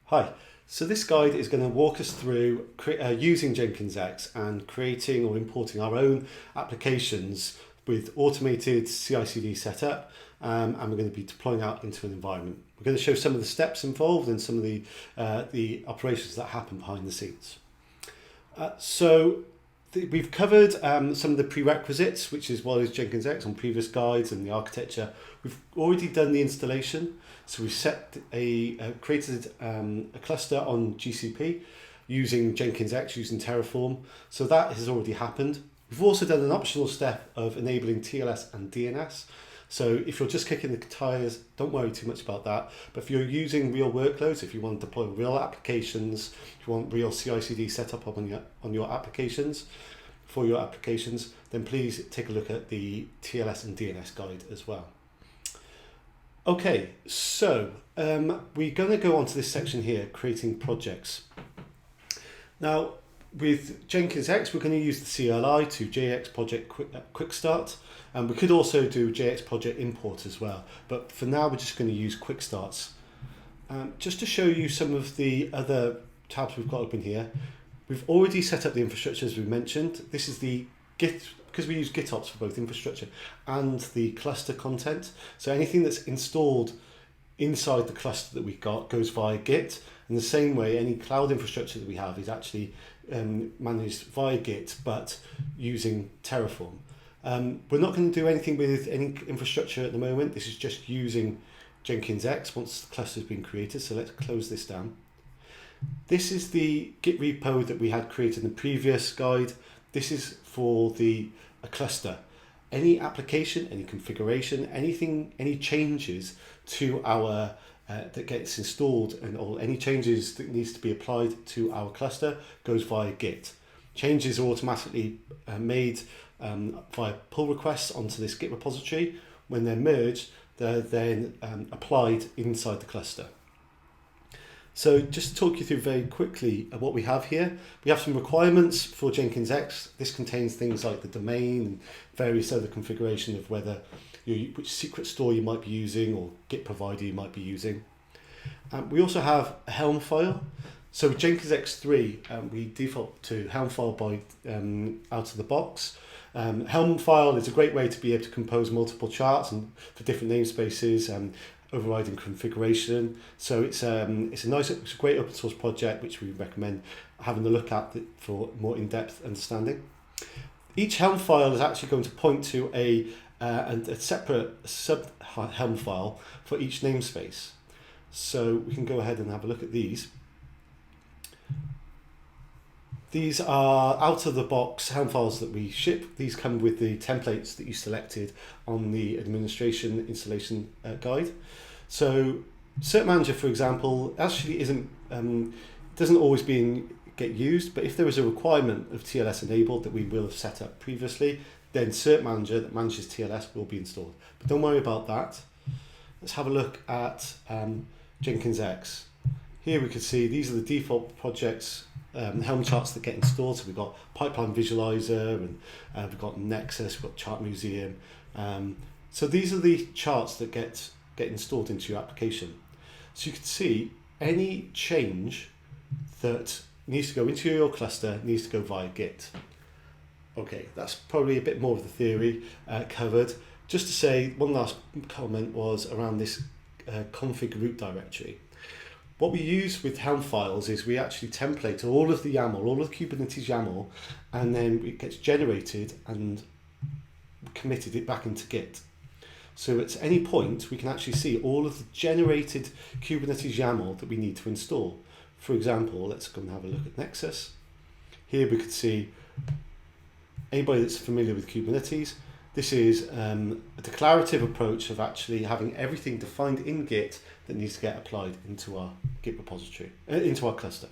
Hi, so this guide is going to walk us through using Jenkins X and creating or importing our own applications with automated CI/CD setup, and we're going to be deploying out into an environment. We're going to show some of the steps involved and some of the operations that happen behind the scenes. We've covered some of the prerequisites, which is what is Jenkins X on previous guides and the architecture. We've already done the installation, so we've created a cluster on GCP using Jenkins X, using Terraform. So that has already happened. We've also done an optional step of enabling TLS and DNS. So if you're just kicking the tires, don't worry too much about that. But if you're using real workloads, if you want to deploy real applications, if you want real CI/CD setup on your applications, for your applications, then please take a look at the TLS and DNS guide as well. Okay, so we're going to go on to this section here, creating projects. Now, with Jenkins X, we're going to use the CLI to JX project quickstart, and we could also do JX project import as well. But for now, we're just going to use quickstarts. Just to show you some of the other tabs we've got open here, we've already set up the infrastructure as we mentioned. This is the Git, because we use GitOps for both infrastructure and the cluster content. So anything that's installed inside the cluster that we've got goes via Git. In the same way, any cloud infrastructure that we have is actually managed via Git, but using Terraform. We're not going to do anything with any infrastructure at the moment. This is just using Jenkins X once the cluster has been created. So let's close this down. This is the Git repo that we had created in the previous guide. This is for a cluster. Any application, any configuration, anything, any changes to our that gets installed or any changes that needs to be applied to our cluster goes via Git. Changes are automatically made via pull requests onto this Git repository. When they're merged, they're then applied inside the cluster. So just to talk you through very quickly what we have here, we have some requirements for Jenkins X. This contains things like the domain and various other configuration of which secret store you might be using or Git provider you might be using. We also have a Helm file. So with Jenkins X3, we default to Helm file by out of the box. Helm file is a great way to be able to compose multiple charts and for different namespaces and overriding configuration. So it's a great open source project which we recommend having a look at for more in-depth understanding. Each Helm file is actually going to point to a separate sub Helm file for each namespace. So we can go ahead and have a look at these. These are out of the box Helm files that we ship. These come with the templates that you selected on the administration installation guide. So Cert Manager, for example, actually doesn't always get used, but if there is a requirement of TLS enabled that we will have set up previously, then Cert Manager that manages TLS will be installed. But don't worry about that. Let's have a look at Jenkins X. Here we can see these are the default projects, Helm charts that get installed. So we've got Pipeline Visualizer, and we've got Nexus, we've got Chart Museum. So these are the charts that get installed into your application. So you can see any change that needs to go into your cluster needs to go via Git. Okay, that's probably a bit more of the theory covered. Just to say, one last comment was around this config root directory. What we use with Helm files is we actually template all of the YAML, all of the Kubernetes YAML, and then it gets generated and committed it back into Git. So at any point, we can actually see all of the generated Kubernetes YAML that we need to install. For example, let's go and have a look at Nexus. Here we could see anybody that's familiar with Kubernetes. This is a declarative approach of actually having everything defined in Git that needs to get applied into our Git repository, into our cluster.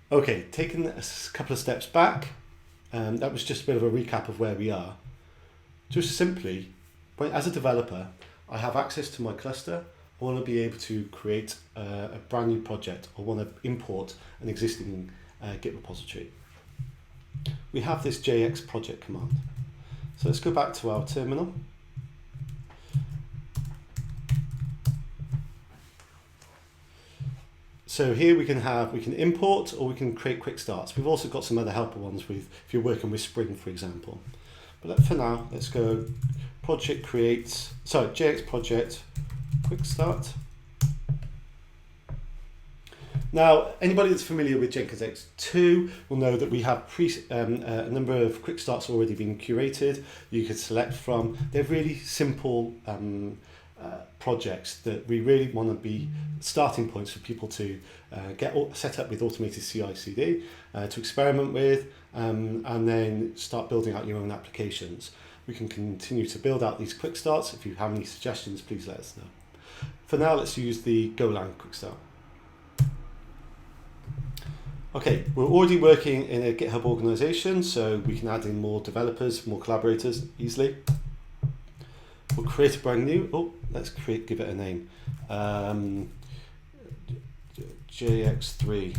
Okay, taking a couple of steps back, that was just a bit of a recap of where we are. Just simply, as a developer, I have access to my cluster. I want to be able to create a brand new project. I want to import an existing Git repository. We have this JX project command. So let's go back to our terminal. So here we can import or we can create quick starts. We've also got some other helper ones with if you're working with Spring, for example. But for now, let's go JX project quick start. Now, anybody that's familiar with Jenkins X2 will know that we have a number of quick starts already being curated. You could select from. They're really simple projects that we really want to be starting points for people to get set up with automated CI/CD, to experiment with, and then start building out your own applications. We can continue to build out these quick starts. If you have any suggestions, please let us know. For now, let's use the Golang quick start. Okay, we're already working in a GitHub organization, so we can add in more developers, more collaborators easily. We'll create a brand new, give it a name. JX3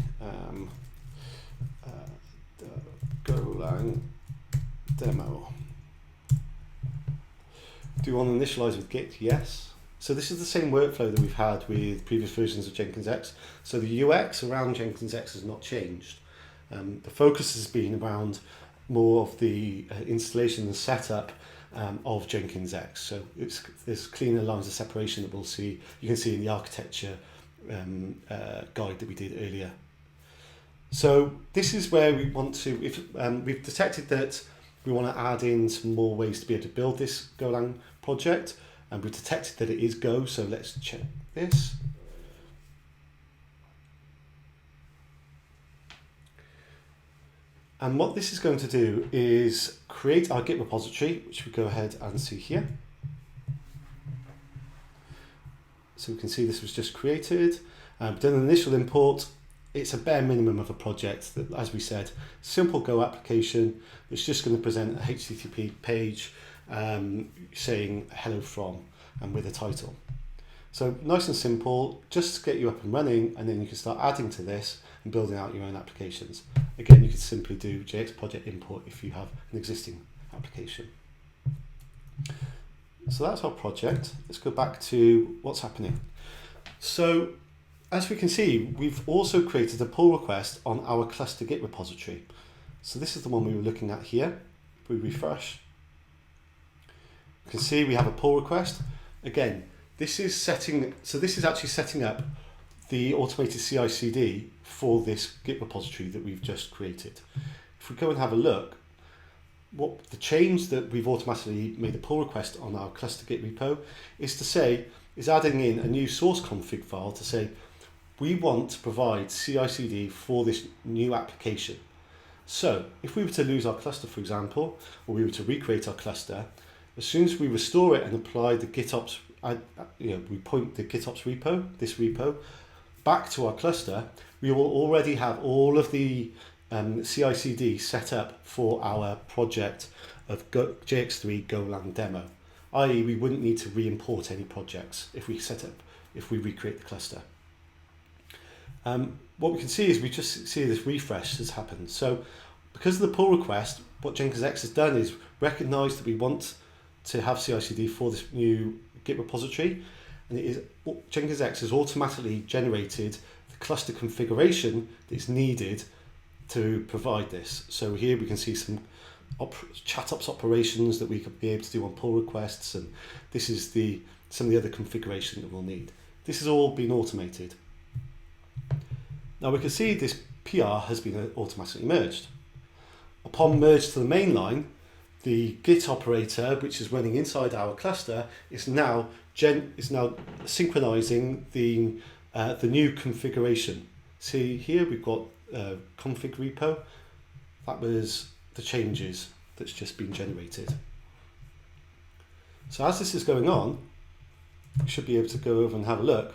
Golang demo. Do you want to initialize with Git? Yes. So this is the same workflow that we've had with previous versions of Jenkins X. So the UX around Jenkins X has not changed. The focus has been around more of the installation and setup of Jenkins X. So there's cleaner lines of separation that you can see in the architecture guide that we did earlier. So this is where we want to, we've detected that we want to add in some more ways to be able to build this Golang project. And we've detected that it is Go, so let's check this. And what this is going to do is create our Git repository, which we go ahead and see here. So we can see this was just created. We've done an initial import. It's a bare minimum of a project that, as we said, simple Go application. It's just going to present a HTTP page saying hello from and with a title. So nice and simple, just to get you up and running, and then you can start adding to this and building out your own applications. Again, you could simply do JX project import if you have an existing application. So that's our project. Let's go back to what's happening. So as we can see, we've also created a pull request on our cluster Git repository. So this is the one we were looking at here. If we refresh, you can see we have a pull request. Again, this is actually setting up the automated CI/CD for this Git repository that we've just created. If we go and have a look, what the change that we've automatically made a pull request on our cluster Git repo is adding in a new source config file to say we want to provide CI/CD for this new application. So if we were to lose our cluster, for example, or we were to recreate our cluster, as soon as we restore it and apply the GitOps, we point the GitOps repo, this repo, back to our cluster, we will already have all of the CI/CD set up for our project of JX3 Golang demo. I.e., we wouldn't need to re-import any projects if we recreate the cluster. What we can see is we just see this refresh has happened. So because of the pull request, what Jenkins X has done is recognize that we want to have CI/CD for this new Git repository, and Jenkins X has automatically generated the cluster configuration that's needed to provide this. So here we can see some chat ops operations that we could be able to do on pull requests, and this is some of the other configuration that we'll need. This has all been automated. Now we can see this PR has been automatically merged. Upon merge to the main line, the Git operator, which is running inside our cluster, is now synchronizing the new configuration. See here we've got config repo. That was the changes that's just been generated. So as this is going on, you should be able to go over and have a look.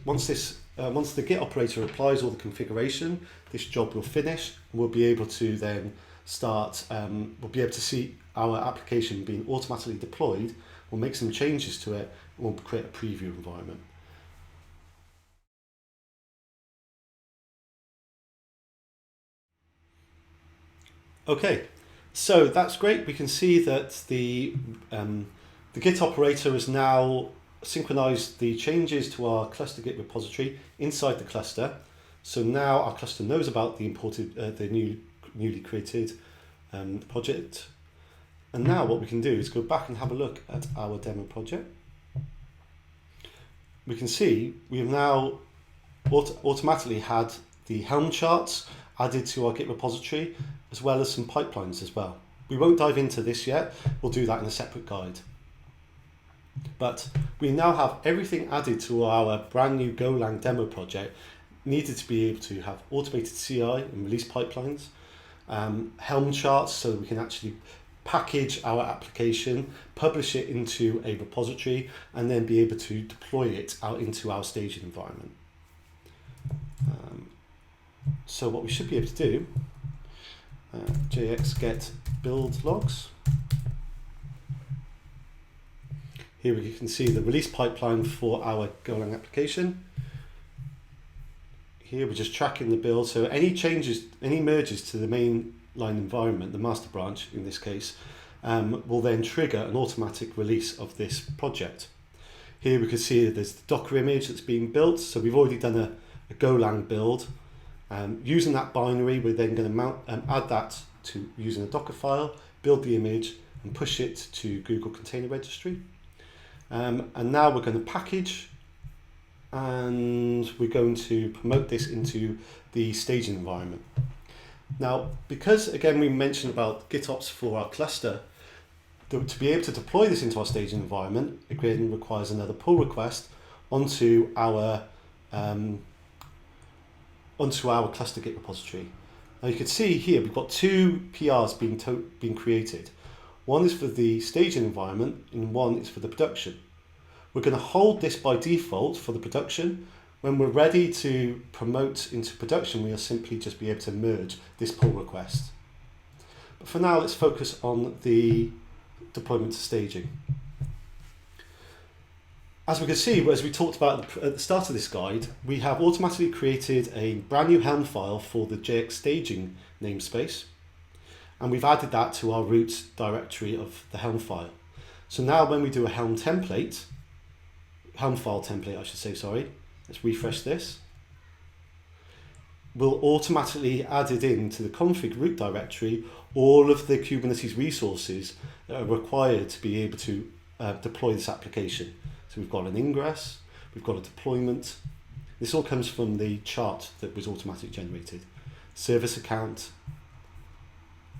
Once the Git operator applies all the configuration, this job will finish, and we'll be able to then start, we'll be able to see our application being automatically deployed. We'll make some changes to it, and we'll create a preview environment. Okay, so that's great. We can see that the Git operator is now synchronized the changes to our cluster Git repository inside the cluster. So now our cluster knows about the newly created project. And now what we can do is go back and have a look at our demo project. We can see we have now automatically had the Helm charts added to our Git repository, as well as some pipelines as well. We won't dive into this yet, we'll do that in a separate guide. But we now have everything added to our brand new Golang demo project needed to be able to have automated CI and release pipelines, Helm charts so that we can actually package our application, publish it into a repository, and then be able to deploy it out into our staging environment. So what we should be able to do, JX get build logs. Here we can see the release pipeline for our Golang application. Here we're just tracking the build, so any changes, any merges to the main line environment, the master branch in this case, will then trigger an automatic release of this project. Here we can see that there's the Docker image that's being built, so we've already done a Golang build. Using that binary, we're then going to add that to using a Docker file, build the image and push it to Google Container Registry. And now we're going to package, and we're going to promote this into the staging environment. Now, because again we mentioned about GitOps for our cluster, to be able to deploy this into our staging environment, again requires another pull request onto our cluster Git repository. Now you can see here we've got two PRs being created. One is for the staging environment and one is for the production. We're going to hold this by default for the production. When we're ready to promote into production, we'll simply just be able to merge this pull request. But for now, let's focus on the deployment to staging. As we can see, as we talked about at the start of this guide, we have automatically created a brand new Helm file for the JX staging namespace. And we've added that to our root directory of the Helm file. So now when we do a Helm file template, I should say, sorry, let's refresh this. We'll automatically add it into the config root directory all of the Kubernetes resources that are required to be able to deploy this application. So we've got an ingress, we've got a deployment. This all comes from the chart that was automatically generated. Service account,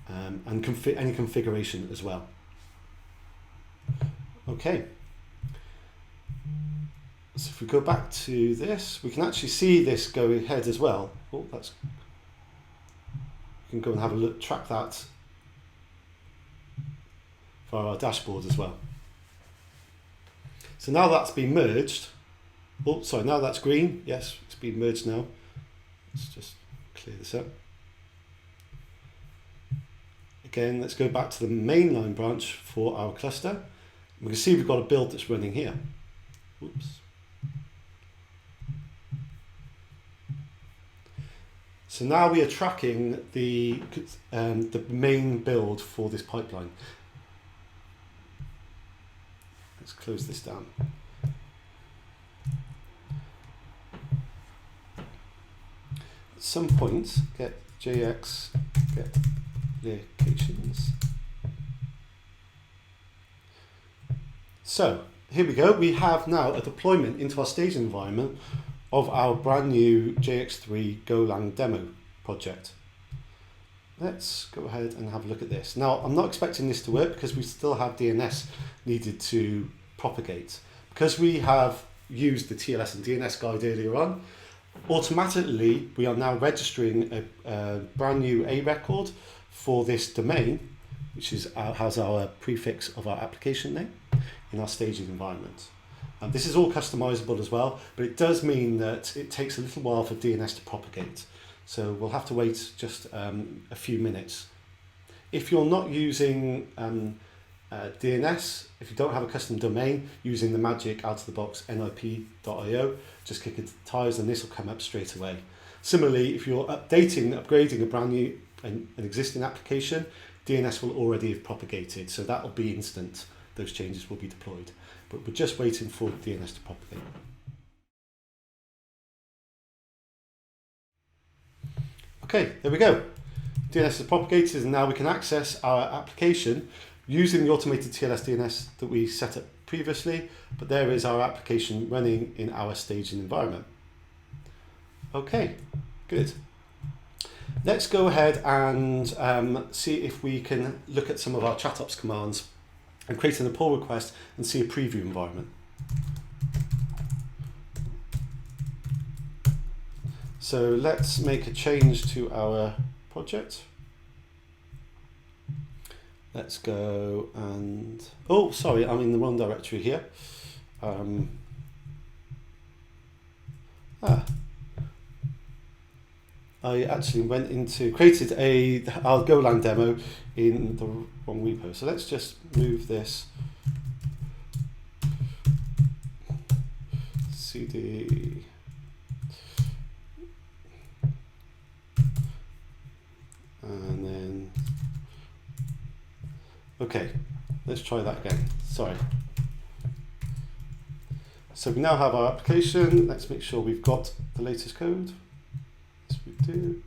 and any configuration as well. Okay. So if we go back to this, we can actually see this go ahead as well. Oh, we can go and have a look, track that for our dashboard as well. So now that's been merged. Oh, sorry, now that's green. Yes, it's been merged now. Let's just clear this up. Again, let's go back to the mainline branch for our cluster. We can see we've got a build that's running here. Oops. So now we are tracking the main build for this pipeline. Let's close this down. At some point, get JX get locations. So here we go. We have now a deployment into our staging environment of our brand new JX3 Golang demo project. Let's go ahead and have a look at this. Now, I'm not expecting this to work because we still have DNS needed to propagate. Because we have used the TLS and DNS guide earlier on, automatically we are now registering a brand new A record for this domain, which has our prefix of our application name in our staging environment. This is all customizable as well, but it does mean that it takes a little while for DNS to propagate. So we'll have to wait just a few minutes. If you're not using DNS, if you don't have a custom domain, using the magic out-of-the-box nip.io, just click into the tires and this will come up straight away. Similarly, if you're upgrading a brand new, an existing application, DNS will already have propagated, so that will be instant. Those changes will be deployed. but we're just waiting for DNS to propagate. Okay, there we go. DNS is propagated, and now we can access our application using the automated TLS DNS that we set up previously, but there is our application running in our staging environment. Okay, good. Let's go ahead and see if we can look at some of our chat-ops commands and create a pull request and see a preview environment. So let's make a change to our project. Let's go and, oh, sorry, I'm in the wrong directory here. I actually went into, created our Golang demo in the wrong repo. So let's just move this CD. And then, okay, let's try that again. Sorry. So we now have our application. Let's make sure we've got the latest code. Yes, we do.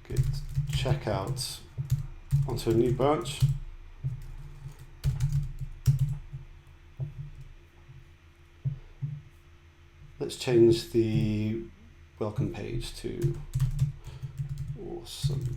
Good. Check out onto a new branch. Let's change the welcome page to awesome.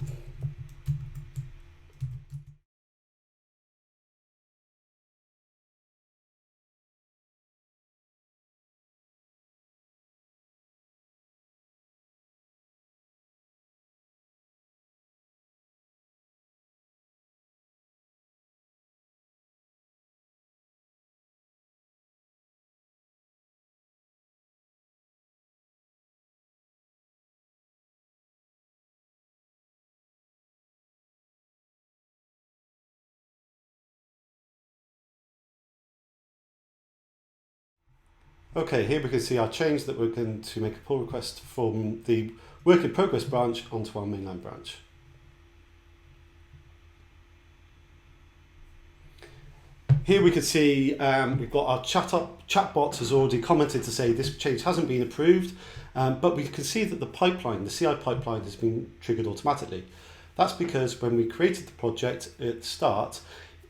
Okay, here we can see our change that we're going to make a pull request from the work in progress branch onto our mainline branch. Here we can see we've got our chatbot has already commented to say this change hasn't been approved, but we can see that the pipeline, the CI pipeline, has been triggered automatically. That's because when we created the project at the start,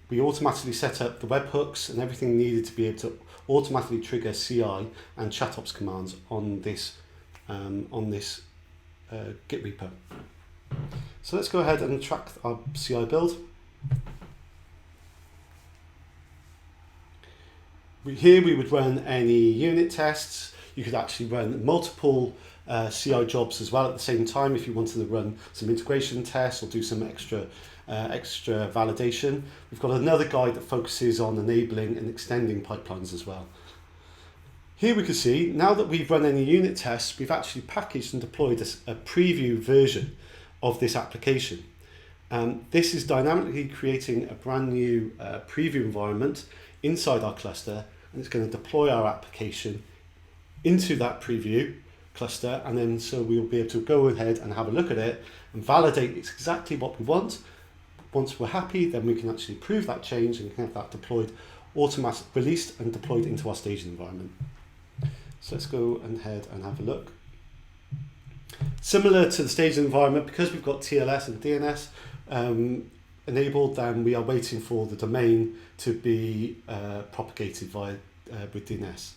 we automatically set up the webhooks and everything needed to be able to automatically trigger CI and chat-ops commands on this Git repo. So let's go ahead and track our CI build. Here we would run any unit tests. You could actually run multiple CI jobs as well at the same time if you wanted to run some integration tests or do some extra validation. We've got another guide that focuses on enabling and extending pipelines as well. Here we can see, now that we've run any unit tests, we've actually packaged and deployed a preview version of this application. This is dynamically creating a brand new preview environment inside our cluster, and it's going to deploy our application into that preview cluster, and then so we'll be able to go ahead and have a look at it and validate it's exactly what we want. Once we're happy, then we can actually prove that change and have that deployed, released and deployed into our staging environment. So let's go ahead and have a look. Similar to the staging environment, because we've got TLS and DNS enabled, then we are waiting for the domain to be propagated via with DNS.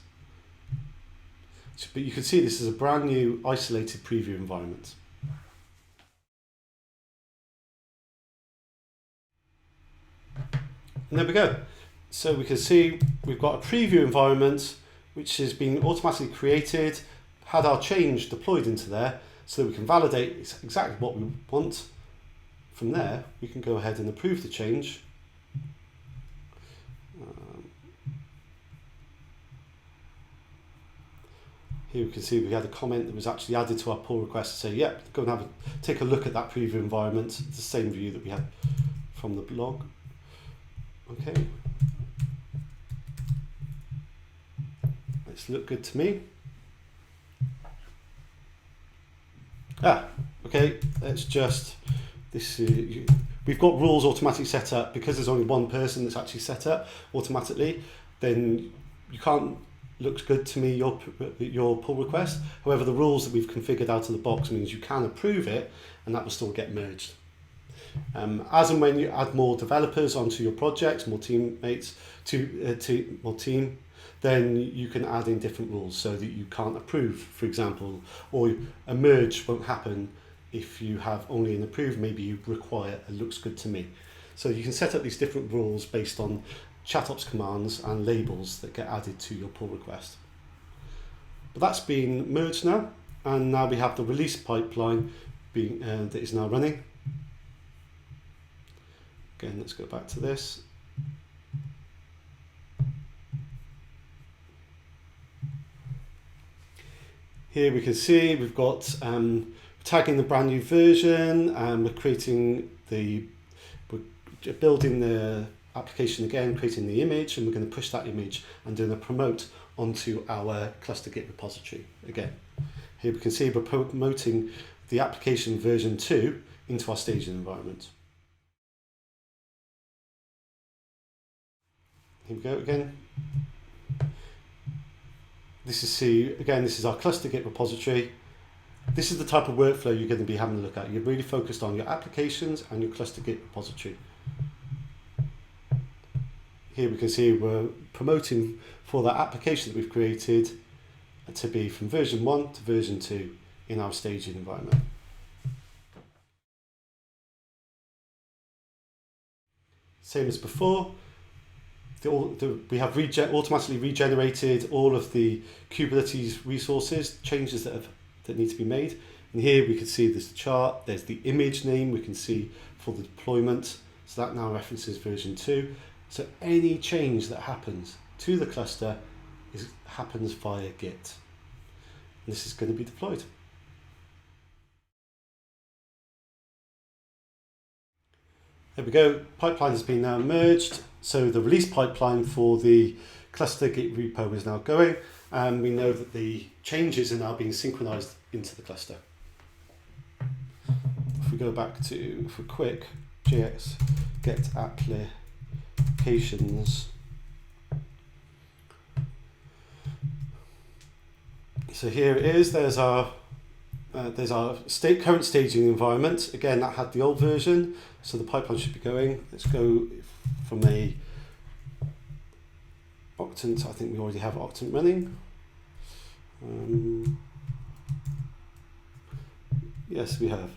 But you can see this is a brand new isolated preview environment. And there we go. So we can see we've got a preview environment which has been automatically created, had our change deployed into there, so that we can validate exactly what we want. From there, we can go ahead and approve the change. Here we can see we had a comment that was actually added to our pull request to say, yep, go and take a look at that preview environment. It's the same view that we had from the blog. Okay. Let's look good to me. Okay, let's just, we've got rules automatically set up because there's only one person that's actually set up automatically. Then you can't looks good to me your pull request. However, the rules that we've configured out of the box means you can approve it, and that will still get merged. As and when you add more developers onto your projects, more teammates to more team, then you can add in different rules so that you can't approve, for example, or a merge won't happen if you have only an approve. Maybe you require a looks good to me. So you can set up these different rules based on ChatOps commands and labels that get added to your pull request. But that's been merged now, and now we have the release pipeline being that is now running. Again, let's go back to this. Here we can see we've got tagging the brand new version, and we're building the application again, creating the image, and we're going to push that image and doing a promote onto our cluster Git repository again. Here we can see we're promoting the application version 2 into our staging environment. Here we go again. This is our cluster Git repository. This is the type of workflow you're going to be having a look at. You're really focused on your applications and your cluster Git repository. Here we can see we're promoting for that application that we've created to be from version 1 to version 2 in our staging environment. Same as before, we have automatically regenerated all of the Kubernetes resources, changes that need to be made. And here we can see this chart, there's the image name we can see for the deployment. So that now references version 2. So any change that happens to the cluster happens via Git. And this is going to be deployed. There we go, pipeline has been now merged. So the release pipeline for the cluster Git repo is now going, and we know that the changes are now being synchronized into the cluster. If we go back to, for quick, JX get applications. So here it is, there's our current staging environment. Again, that had the old version, so the pipeline should be going. Let's go from a Octant. I think we already have Octant running. Yes, we have.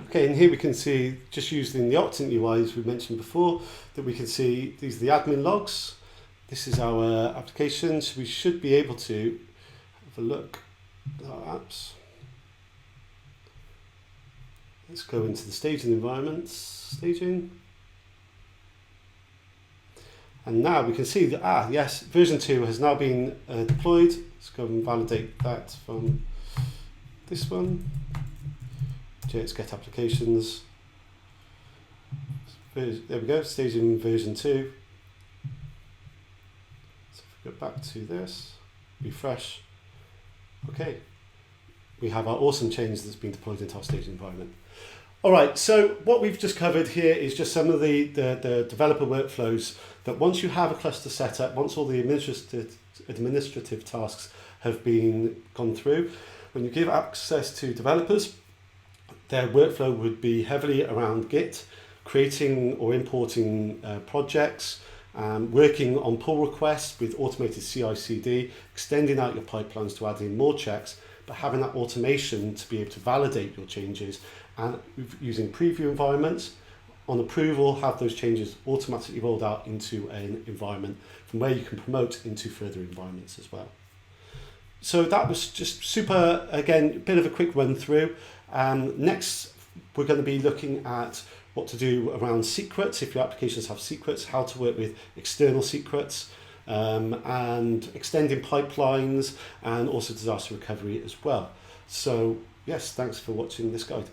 Okay, and here we can see, just using the Octant UI as we mentioned before, that we can see these are the admin logs. This is our application, so we should be able to have a look at our apps. Let's go into the staging environment, staging. And now we can see that, yes, version 2 has now been deployed. Let's go and validate that from this one. JX get applications. There we go, staging version 2. So if we go back to this, refresh. Okay, we have our awesome change that's been deployed into our staging environment. All right, so what we've just covered here is just some of the developer workflows that once you have a cluster set up, once all the administrative tasks have been gone through, when you give access to developers, their workflow would be heavily around Git, creating or importing projects, working on pull requests with automated CI/CD, extending out your pipelines to add in more checks, but having that automation to be able to validate your changes and using preview environments. On approval, have those changes automatically rolled out into an environment from where you can promote into further environments as well. So that was just super, again, a bit of a quick run through. Next, we're going to be looking at what to do around secrets, if your applications have secrets, how to work with external secrets, and extending pipelines, and also disaster recovery as well. So yes, thanks for watching this guide.